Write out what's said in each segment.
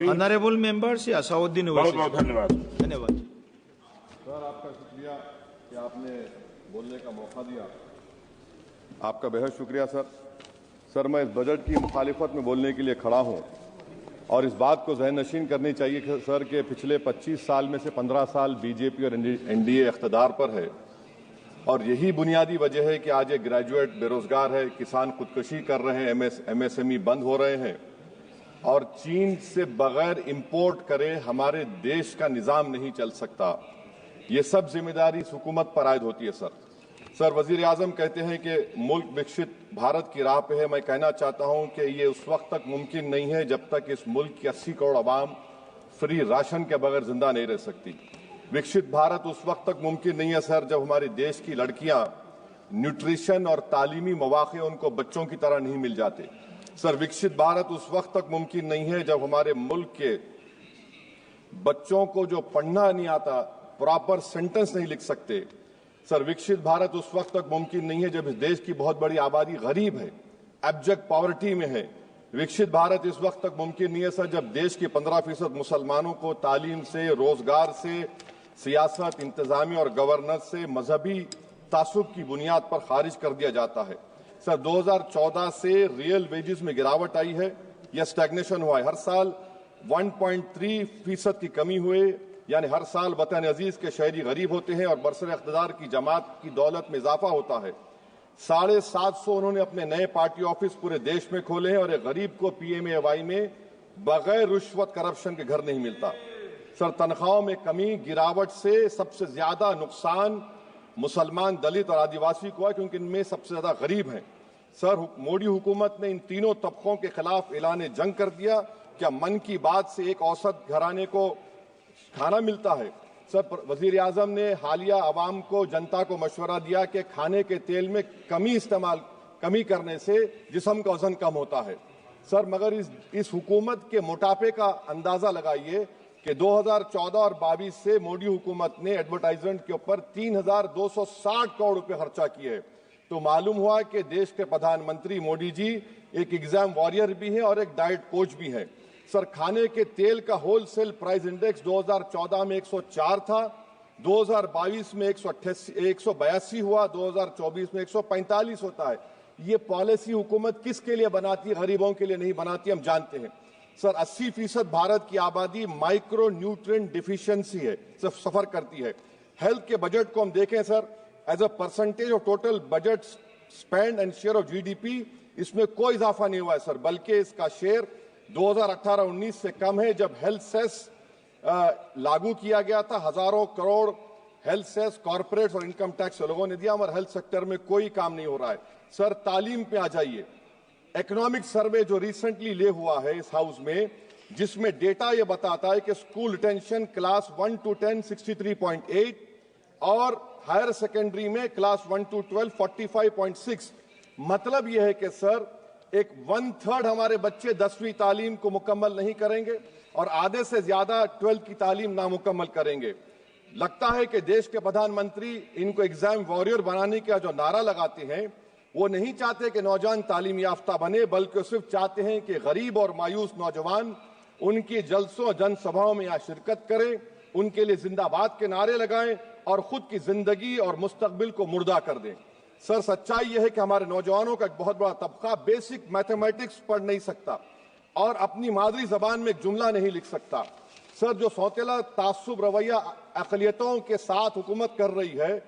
Honourable members Asaduddin बहुत बहुत धन्यवाद। धन्यवाद सर, आपका शुक्रिया कि आपने बोलने का मौका दिया। आपका बेहद शुक्रिया सर। सर, मैं इस बजट की मुखालिफत में बोलने के लिए खड़ा हूं और इस बात को ज़हन नशीन करनी चाहिए कि सर के पिछले 25 साल में से 15 साल बीजेपी और एनडीए इख्तिदार पर है और यही बुनियादी वजह है कि आज एक ग्रेजुएट बेरोजगार है, किसान खुदकुशी कर रहे हैं, एमएसएमई बंद हो रहे हैं और चीन से बगैर इंपोर्ट करे हमारे देश का निजाम नहीं चल सकता। ये सब जिम्मेदारी इस हुकूमत पर आयद होती है सर, वजीर आजम कहते हैं कि मुल्क विकसित भारत की राह पे है। मैं कहना चाहता हूं कि ये उस वक्त तक मुमकिन नहीं है जब तक इस मुल्क की 80 करोड़ आवाम फ्री राशन के बगैर जिंदा नहीं रह सकती। विकसित भारत उस वक्त तक मुमकिन नहीं है सर जब हमारे देश की लड़कियां न्यूट्रिशन और तालीमी मौके उनको बच्चों की तरह नहीं मिल जाते। सर, विकसित भारत उस वक्त तक मुमकिन नहीं है जब हमारे मुल्क के बच्चों को जो पढ़ना नहीं आता, प्रॉपर सेंटेंस नहीं लिख सकते। सर, विकसित भारत उस वक्त तक मुमकिन नहीं है जब इस देश की बहुत बड़ी आबादी गरीब है, एब्जेक्ट पॉवर्टी में है। विकसित भारत इस वक्त तक मुमकिन नहीं है सर जब देश के 15% मुसलमानों को तालीम से, रोजगार से, सियासत, इंतजामी और गवर्नेंस से मजहबी तासुब की बुनियाद पर खारिज कर दिया जाता है। सर, 2014 से रियल वेजेस में गिरावट आई है या स्टैग्नेशन हुआ है। हर साल 1.3% की कमी हुए, यानी हर साल वतन अजीज के शहरी गरीब होते हैं और बरसर इख्तिदार की जमात की दौलत में इजाफा होता है। 750 उन्होंने अपने नए पार्टी ऑफिस पूरे देश में खोले हैं और एक गरीब को पीएमएवाई में बगैर रिश्वत करप्शन के घर नहीं मिलता। सर, तनख्वाहों में कमी, गिरावट से सबसे ज्यादा नुकसान मुसलमान, दलित और आदिवासी को है क्योंकि इनमें सबसे ज्यादा गरीब हैं। सर, मोदी हुकूमत ने इन तीनों तबकों के खिलाफ ऐलान जंग कर दिया। क्या मन की बात से एक औसत घराने को खाना मिलता है? सर, वजीर आजम ने हालिया आवाम को, जनता को मशवरा दिया कि खाने के तेल में कमी करने से जिस्म का वजन कम होता है। सर, मगर इस हुकूमत के मोटापे का अंदाजा लगाइए कि 2014 और 22 से मोदी हुकूमत ने एडवर्टाइजमेंट के ऊपर 3,260 करोड़ रुपए खर्चा किए। तो मालूम हुआ कि देश के प्रधानमंत्री मोदी जी एक एग्जाम वॉरियर भी हैं और एक डाइट कोच भी हैं। सर, खाने के तेल का होलसेल प्राइस इंडेक्स 2014 में 104 था, 2022 में 182 हुआ, 2024 में 145 होता है। ये पॉलिसी हुकूमत किसके लिए बनाती है? गरीबों के लिए नहीं बनाती, हम जानते हैं। सर, 80% भारत की आबादी माइक्रो न्यूट्रिएंट डिफिशियंसी है, सफर करती है। हेल्थ के बजट को हम देखें sir, as a percentage of total budget spend and share of GDP, इसमें कोई इजाफा नहीं हुआ है सर, बल्कि इसका शेयर 2018-19 से कम है। जब हेल्थ सेस लागू किया गया था, हजारों करोड़ हेल्थ सेस कॉर्पोरेट्स और इनकम टैक्स लोगों ने दिया, हमारे हेल्थ सेक्टर में कोई काम नहीं हो रहा है। सर, तालीम पे आ जाइए। इकोनॉमिक सर्वे जो रिसेंटली ले हुआ है इस हाउस में, जिसमें डेटा यह बताता है कि स्कूल रिटेंशन क्लास 1 to 10 63.8 और हायर सेकेंडरी में क्लास 1 to 12 45.6। मतलब यह है कि सर, एक 1/3 हमारे बच्चे 10वीं तालीम को मुकम्मल नहीं करेंगे और आधे से ज्यादा 12th की तालीम नामुकम्मल करेंगे। लगता है कि देश के प्रधानमंत्री इनको एग्जाम वॉरियर बनाने का जो नारा लगाते हैं, वो नहीं चाहते कि नौजवान तालीम याफ्ता बने, बल्कि सिर्फ चाहते हैं कि गरीब और मायूस नौजवान उनकी जलसों जनसभाओं में यहाँ शिरकत करें, उनके लिए जिंदाबाद के नारे लगाएं और खुद की जिंदगी और मुस्तकबिल को मुर्दा कर दें। सर, सच्चाई यह है कि हमारे नौजवानों का एक बहुत बड़ा तबका बेसिक मैथमेटिक्स पढ़ नहीं सकता और अपनी मादरी जबान में एक जुमला नहीं लिख सकता। सर, जो सौतेला तासुब रवैया अक़लियतों के साथ हुकूमत कर रही है,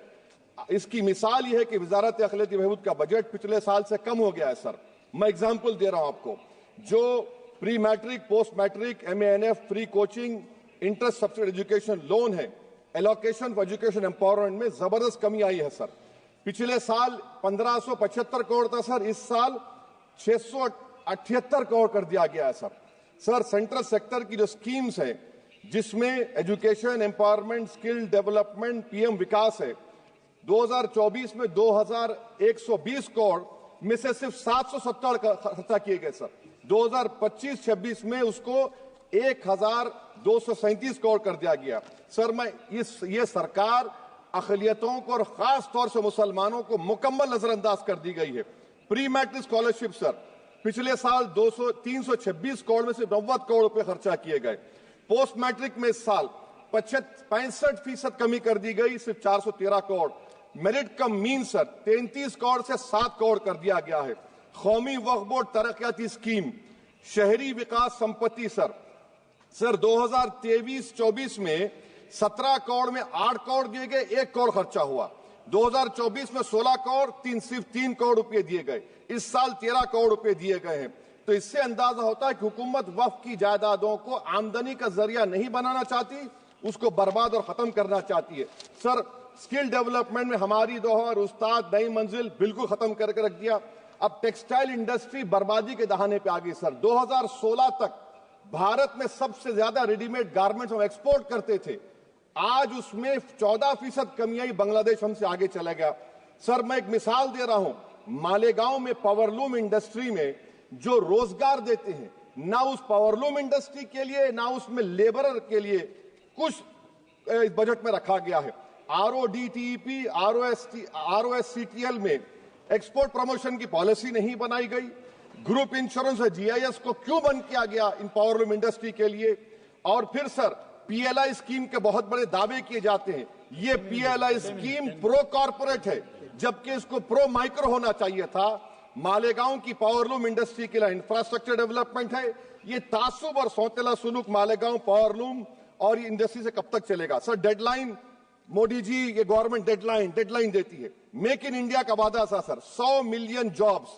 इसकी मिसाल यह है कि वजारत अक़लियती बहबूद का बजट पिछले साल से कम हो गया है। सर, मैं एग्जाम्पल दे रहा हूं आपको। जो pre matric, post matric, MANF, free coaching, interest subsidy education loan है, एलोकेशन फॉर एजुकेशन एम्पावरमेंट में जबरदस्त कमी आई है। सर, पिछले साल 1575 करोड़ था सर, इस साल 678 करोड़ कर दिया गया है। सर, सेंट्रल सेक्टर की जो स्कीम्स है, जिसमें education, empowerment, skill development, PM विकास है, 2024 में 2120 करोड़ में से सिर्फ 770 खर्चा किए गए सर। 2025-26 में उसको 1237 करोड़ कर दिया गया। सर, ये सरकार अक़लियतों को और खास तौर से मुसलमानों को मुकम्मल नजरअंदाज कर दी गई है। प्री मैट्रिक स्कॉलरशिप सर, पिछले साल 326 करोड़ में से 90 करोड़ रुपए खर्चा किए गए। पोस्ट मैट्रिक में इस साल 65% कमी कर दी गई, सिर्फ 413 करोड़। मेरिट कम मीन सर 33 करोड़ से 7 करोड़ कर दिया गया है। कौमी वक्फ बोर्ड तरक्याती स्कीम, शहरी विकास संपत्ति सर 2023-24 में 17 करोड़ में 8 करोड़ दिए गए, 1 करोड़ खर्चा हुआ। 2024 में 16 करोड़ सिर्फ 3 करोड़ रुपए दिए गए। इस साल 13 करोड़ रुपए दिए गए हैं। तो इससे अंदाजा होता है कि हुकूमत वक्फ की जायदादों को आमदनी का जरिया नहीं बनाना चाहती, उसको बर्बाद और खत्म करना चाहती है। सर स्किल डेवलपमेंट में हमारी दोहर उस्ताद नई मंजिल बिल्कुल खत्म करके रख दिया। अब टेक्सटाइल इंडस्ट्री बर्बादी के दहाने पे आ गई सर। 2016 तक भारत में सबसे ज्यादा रेडीमेड गारमेंट्स हम एक्सपोर्ट करते थे, आज उसमें 14% कमी आई, बांग्लादेश हमसे आगे चला गया। सर मैं एक मिसाल दे रहा हूं, मालेगांव में पावरलूम इंडस्ट्री में जो रोजगार देते हैं, ना उस पावरलूम इंडस्ट्री के लिए ना उसमें लेबरर के लिए कुछ इस बजट में रखा गया है। RODTEP, ROSCTL में एक्सपोर्ट प्रमोशन की पॉलिसी नहीं बनाई गई। ग्रुप इंश्योरेंस और GIS को क्यों बंद किया गया इन पावरलूम इंडस्ट्री के लिए? और फिर सर PLI स्कीम के बहुत बड़े दावे किए जाते हैं। ये PLI स्कीम प्रो कॉर्पोरेट है, जबकि इसको प्रो माइक्रो होना चाहिए था। मालेगांव की पावरलूम इंडस्ट्री के लिए इंफ्रास्ट्रक्चर डेवलपमेंट है। ये तासुब और सौतेला सुलूक मालेगांव पावरलूम और इंडस्ट्री से कब तक चलेगा? सर डेडलाइन, मोदी जी ये गवर्नमेंट डेडलाइन देती है। मेक इन इंडिया का वादा था सर 100 मिलियन जॉब्स,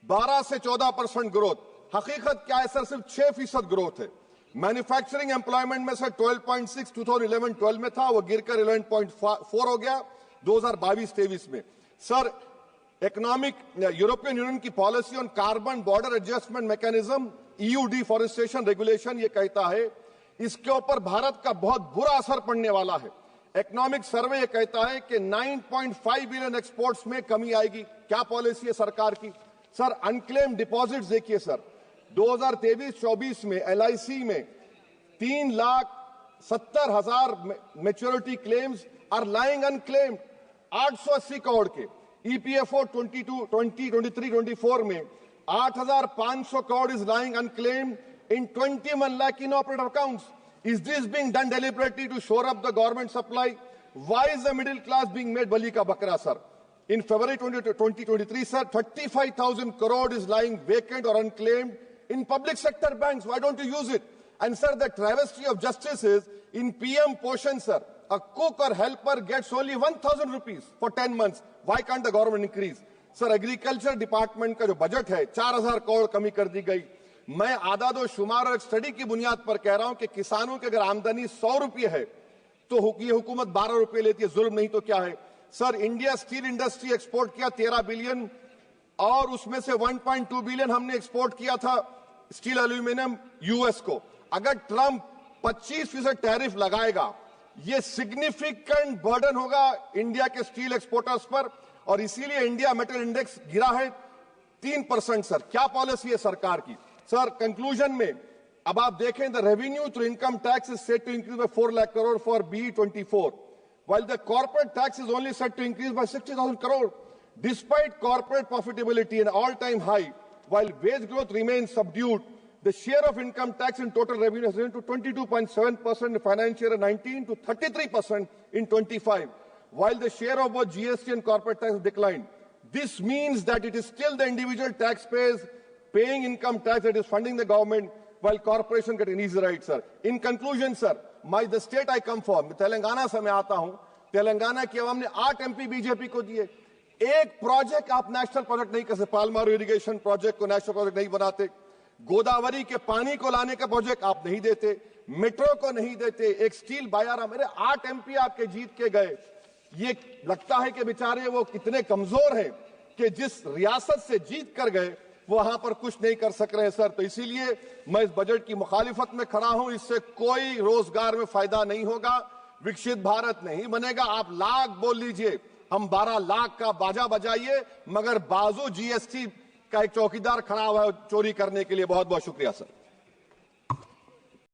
12 से 14% ग्रोथ। हकीकत क्या है सर? सिर्फ 6% ग्रोथ है। मैन्युफैक्चरिंग एम्प्लॉयमेंट में सर 12.6 2011-12 में था, वो गिरकर 11.4 हो गया 2022-23 में। सर इकोनॉमिक यूरोपियन यूनियन की policy on carbon border adjustment mechanism EU deforestation regulation ये कहता है इसके ऊपर भारत का बहुत बुरा असर पड़ने वाला है। इकोनॉमिक सर्वे ये कहता है कि 9.5 बिलियन एक्सपोर्ट्स में कमी आएगी। क्या पॉलिसी है सरकार की? सर अनक्लेम डिपॉजिट्स देखिए सर, 2023-24 में LIC में 3,70,000 maturity claims are lying unclaimed, 880 crore के। EPFO 2023-24 में 8,500 crore is lying unclaimed in 21 lakh inoperative accounts. Is this being done deliberately to shore up the government supply? Why is the middle class being made bali ka bakra, sir? In February 2023, sir, 35,000 crore is lying vacant or unclaimed in public sector banks. Why don't you use it? And sir, the travesty of justice is in PM Poshan, sir, a cook or helper gets only 1,000 rupees for 10 months. Why can't the government increase? Sir agriculture department का जो budget है 4,000 करोड़ कमी कर दी गई। मैं आदादो शुमार और एक स्टडी की बुनियाद पर कह रहा हूं कि किसानों की अगर आमदनी 100 रुपये है तो ये हुकूमत 12 रुपये लेती है। जुल्म नहीं तो क्या है? Sir India steel industry export किया 13 बिलियन और उसमें से 1.2 बिलियन हमने एक्सपोर्ट किया था स्टील एल्यूमिनियम US को। अगर ट्रंप 25% टैरिफ लगाएगा ये सिग्निफिकेंट बर्डन होगा इंडिया के स्टील एक्सपोर्टर्स पर और इसीलिए इंडिया मेटल इंडेक्स गिरा है 3%। सर क्या पॉलिसी है सरकार की? सर कंक्लूजन में अब आप देखें the revenue through income tax is set to increase by 4 lakh crore for BE24 while the corporate tax is only set to increase by 60,000 crore despite corporate profitability an all-time high while wage growth remains subdued. The share of income tax in total revenue has risen to 22.7% in financial year 19 to 33% in 25. While the share of both GST and corporate tax declined. This means that it is still the individual taxpayers paying income tax that is funding the government while corporation get an easy ride, sir. In conclusion, sir, the state I come from, Telangana से मैं आता हूं, तेलंगाना की आवाम ने 8 MP BJP को दिए। एक project आप नेशनल प्रोजेक्ट नहीं कर सकते, पालमारू इरिगेशन प्रोजेक्ट को नेशनल प्रोजेक्ट नहीं बनाते, गोदावरी के पानी को लाने का प्रोजेक्ट आप नहीं देते, मेट्रो को नहीं देते, एक स्टील बायारा, मेरे 8 MP आपके जीत के गए। ये लगता है कि बेचारे वो कितने कमजोर हैं कि जिस रियासत से जीत कर गए वहां पर कुछ नहीं कर सक रहे हैं सर। तो इसीलिए मैं इस बजट की मुखालिफत में खड़ा हूं। इससे कोई रोजगार में फायदा नहीं होगा, विकसित भारत नहीं बनेगा। आप लाख बोल लीजिए, हम 12 लाख का बाजा बजाइए, मगर बाजू GST का एक चौकीदार खड़ा हुआ है चोरी करने के लिए। बहुत बहुत शुक्रिया सर।